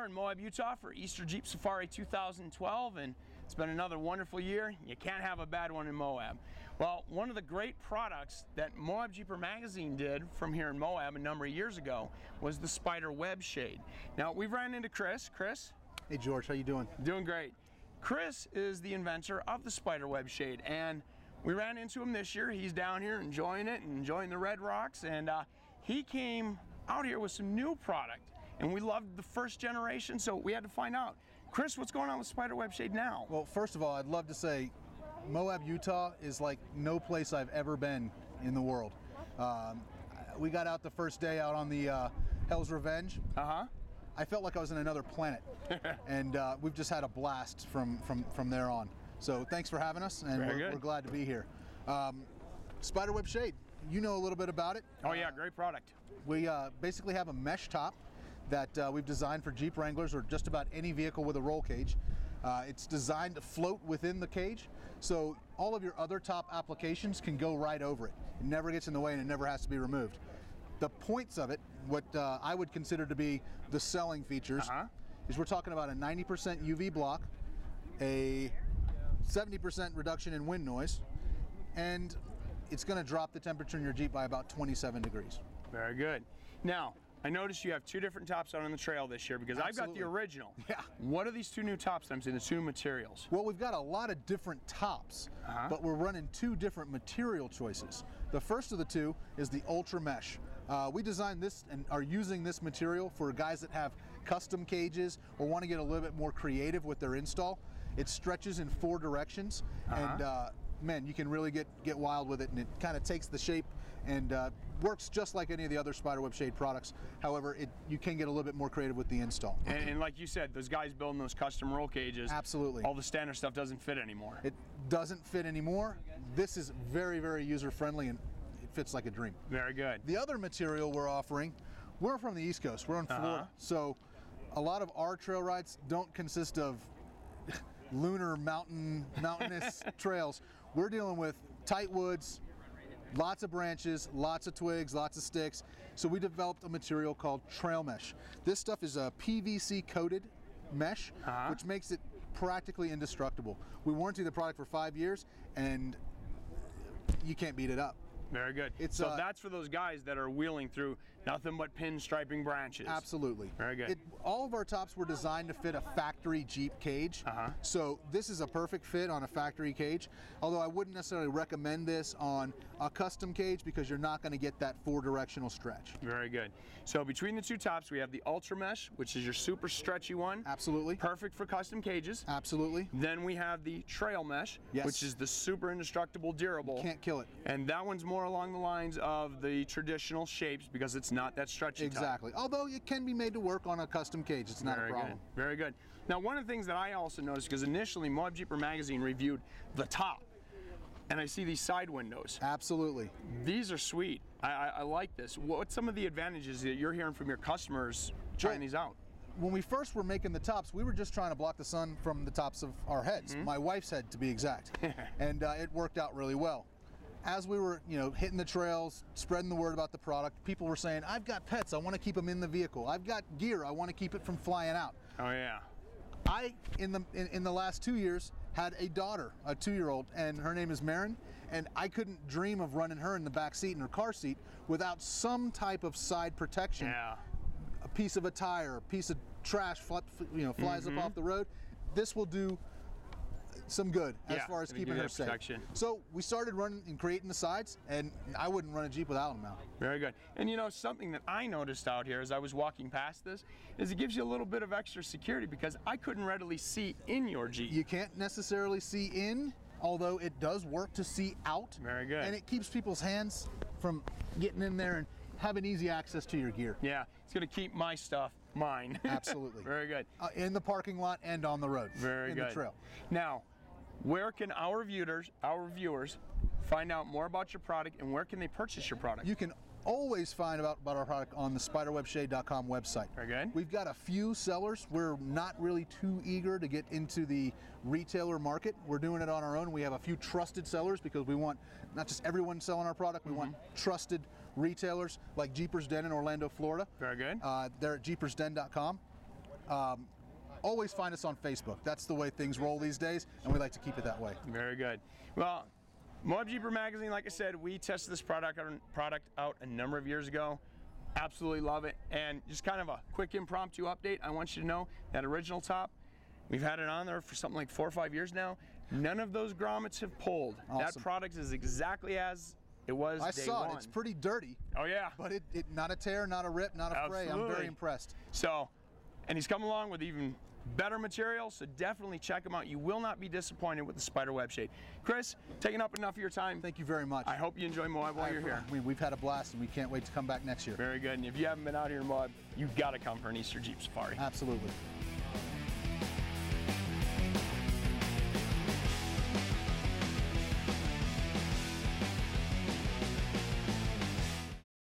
are in Moab, Utah for Easter Jeep Safari 2012, and it's been another wonderful year. You can't have a bad one in Moab. Well, one of the great products that Moab Jeeper Magazine did from here in Moab a number of years ago was the SpiderWebShade. Now, we've ran into Chris. Chris? Hey George, how you doing? Doing great. Chris is the inventor of the SpiderWebShade, and we ran into him this year. He's down here enjoying it and enjoying the red rocks, and he came out here with some new product, and we loved the first generation, so we had to find out. Chris, what's going on with SpiderWebShade now? Well, first of all, I'd love to say Moab, Utah is like no place I've ever been in the world. We got out the first day out on the Hell's Revenge. I felt like I was in another planet, and we've just had a blast from there on. So thanks for having us, and we're glad to be here. SpiderWebShade, you know a little bit about it. Oh yeah, great product. We basically have a mesh top that we've designed for Jeep Wranglers or just about any vehicle with a roll cage. It's designed to float within the cage, so all of your other top applications can go right over it. It never gets in the way and it never has to be removed. The points of it, what I would consider to be the selling features, is we're talking about a 90% UV block, a 70% reduction in wind noise, and it's going to drop the temperature in your Jeep by about 27 degrees. Very good. Now, I noticed you have two different tops out on the trail this year because I've got the original. Yeah. What are these two new tops I'm seeing, the two materials? Well, we've got a lot of different tops, but we're running two different material choices. The first of the two is the UltraMesh. We designed this and are using this material for guys that have custom cages or want to get a little bit more creative with their install. It stretches in 4 directions, and man, you can really get wild with it, and it kind of takes the shape and works just like any of the other SpiderWebShade products. However, you can get a little bit more creative with the install. And like you said, those guys building those custom roll cages, absolutely, all the standard stuff doesn't fit anymore. It doesn't fit anymore. This is very, very user-friendly, and it fits like a dream. Very good. The other material we're offering, we're from the East Coast. We're in Florida, so a lot of our trail rides don't consist of lunar mountainous trails. We're dealing with tight woods, lots of branches, lots of twigs, lots of sticks. So we developed a material called TrailMesh. This stuff is a PVC coated mesh, which makes it practically indestructible. We warranty the product for 5 years, and you can't beat it up. Very good. So that's for those guys that are wheeling through nothing but pinstriping branches. Absolutely. Very good. All of our tops were designed to fit a factory Jeep cage. So this is a perfect fit on a factory cage, although I wouldn't necessarily recommend this on a custom cage because you're not going to get that 4-directional stretch. Very good. So between the two tops, we have the UltraMesh, which is your super stretchy one. Absolutely. Perfect for custom cages. Absolutely. Then we have the TrailMesh, which is the super indestructible durable. You can't kill it. And that one's more along the lines of the traditional shapes because it's not that stretchy. Exactly. Top. Although it can be made to work on a custom cage, it's not a problem. Good. Very good. Now, one of the things that I also noticed, because initially Moab Jeeper Magazine reviewed the top, and I see these side windows. Absolutely. These are sweet. I like this. What's some of the advantages that you're hearing from your customers trying these out? When we first were making the tops, we were just trying to block the sun from the tops of our heads. My wife's head, to be exact. And it worked out really well. As we were, hitting the trails, spreading the word about the product, people were saying, "I've got pets, I want to keep them in the vehicle. I've got gear, I want to keep it from flying out." Oh yeah. I, in the last 2 years, had a daughter, a 2-year-old, and her name is Marin, and I couldn't dream of running her in the back seat in her car seat without some type of side protection. Yeah. A piece of a tire, a piece of trash, flies up off the road. This will do some good as far as keeping her safe. Protection. So we started running and creating the sides, and I wouldn't run a Jeep without them now. Very good. And something that I noticed out here as I was walking past this is it gives you a little bit of extra security because I couldn't readily see in your Jeep. You can't necessarily see in, although it does work to see out. Very good. And it keeps people's hands from getting in there and having easy access to your gear. Yeah, it's going to keep my stuff mine. Absolutely. Very good. In the parking lot and on the road. Very good. In the trail. Now, where can our viewers find out more about your product, and where can they purchase your product? You can always find out about our product on the SpiderWebShade.com website. Very good. We've got a few sellers. We're not really too eager to get into the retailer market. We're doing it on our own. We have a few trusted sellers because we want not just everyone selling our product, we want trusted retailers like Jeepers Den in Orlando, Florida. Very good. They're at jeepersden.com. always find us on Facebook. That's the way things roll these days, and we like to keep it that way. Very good. Well, Moab Jeeper Magazine, like I said, we tested this product out a number of years ago. Absolutely love it. And just kind of a quick impromptu update, I want you to know that original top, we've had it on there for something like 4 or 5 years now. None of those grommets have pulled. Awesome. That product is exactly as it was I day saw one. it. It's pretty dirty. Oh yeah. But it not a tear, not a rip, not a fray. I'm very impressed. So, and he's come along with even better material, so definitely check him out. You will not be disappointed with the SpiderWebShade. Chris, taking up enough of your time. Thank you very much. I hope you enjoy Moab while you're here. We've had a blast, and we can't wait to come back next year. Very good. And if you haven't been out here in Moab, you've got to come for an Easter Jeep Safari. Absolutely.